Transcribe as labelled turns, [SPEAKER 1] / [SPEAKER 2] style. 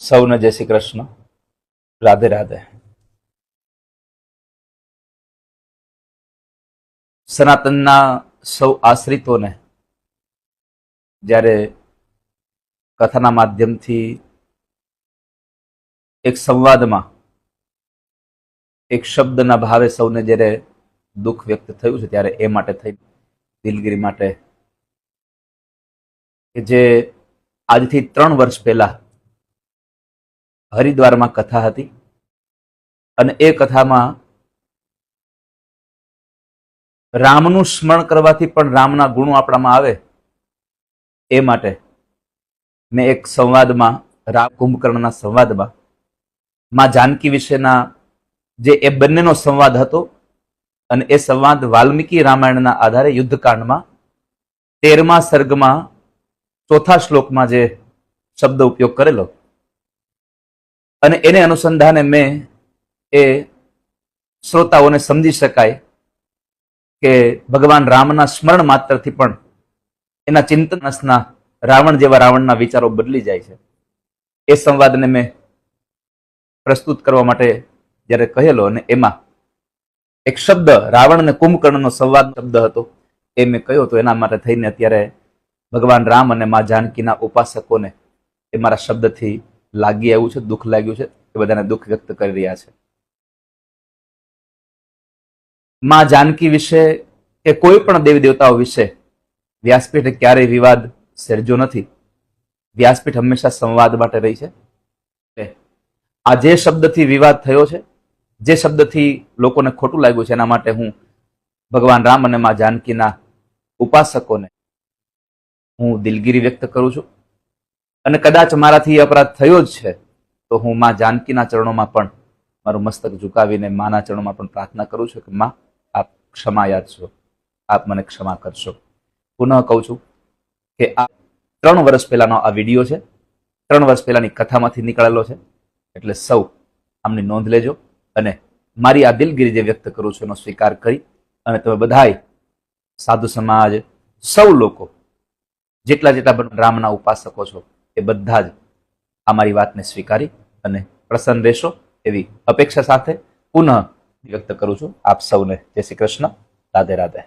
[SPEAKER 1] સૌને જય શ્રી કૃષ્ણ, રાધે રાધે. સનાતનના સૌ આશ્રિતોને જ્યારે કથાના માધ્યમથી એક સંવાદમાં એક શબ્દના ભાવે સૌને જ્યારે દુઃખ વ્યક્ત થયું છે ત્યારે એ માટે થઈ દિલગીરી માટે કે જે આજથી 3 વર્ષ પહેલા હરિદ્વારમાં કથા હતી અને એ કથામાં રામનું સ્મરણ કરવાથી પણ રામના ગુણો આપણામાં આવે એ માટે મેં એક સંવાદમાં રામ કુંભકર્ણના સંવાદમાં માં જાનકી વિશેના જે એ બંનેનો સંવાદ હતો અને એ સંવાદ વાલ્મીકી રામાયણના આધારે યુદ્ધકાંડમાં 13મા સર્ગમાં 4થા શ્લોકમાં જે શબ્દ ઉપયોગ કરેલો અને એને અનુસંધાને મેં એ શ્રોતાઓને સમજી શકાય કે ભગવાન રામના સ્મરણ માત્રથી પણ એના ચિંતનના રાવણ જેવા રાવણના વિચારો બદલી જાય છે. એ સંવાદને મેં પ્રસ્તુત કરવા માટે જ્યારે કહેલો અને એમાં એક શબ્દ રાવણ અને કુંભકર્ણનો સંવાદ શબ્દ હતો એ મેં કહ્યો તો એના માટે થઈને અત્યારે ભગવાન રામ અને મા જાનકીના ઉપાસકોને એ મારા શબ્દથી લાગી આવ્યું છે, દુઃખ લાગ્યું છે, એ બધાને દુઃખ વ્યક્ત કરી રહ્યા છે. માં જાનકી વિશે કે કોઈ પણ દેવી દેવતાઓ વિશે વ્યાસપીઠે ક્યારેય વિવાદ સર્જ્યો નથી. વ્યાસપીઠ હંમેશા સંવાદ માટે રહી છે. આ જે શબ્દથી વિવાદ થયો છે, જે શબ્દથી લોકોને ખોટું લાગ્યું છે, એના માટે હું ભગવાન રામ અને માં જાનકીના ઉપાસકોને હું દિલગીરી વ્યક્ત કરું છું અને કદાચ મારાથી અપરાધ થયો જ છે તો હું માં જાનકીના ચરણોમાં પણ મારું મસ્તક ઝુકાવીને માના ચરણોમાં પણ પ્રાર્થના કરું છું કે માં આપ ક્ષમા યાદ છો, આપ મને ક્ષમા કરશો. પુનઃ કહું છું કે આ 3 વર્ષ પહેલાનો આ વિડીયો છે, 3 વર્ષ પહેલાની કથામાંથી નીકળેલો છે, એટલે સૌ આમની નોંધ લેજો અને મારી આ દિલગીરી જે વ્યક્ત કરું છું એનો સ્વીકાર કરી અને તમે બધાય સાધુ સમાજ સૌ લોકો જેટલા રામના ઉપાસકો છો એ બધા જ આ મારી વાતને સ્વીકારી અને પ્રસન્ન રહેશો એવી અપેક્ષા સાથે પુનઃ વ્યક્ત કરું છું. આપ સૌને જય શ્રી કૃષ્ણ, રાધે રાધે.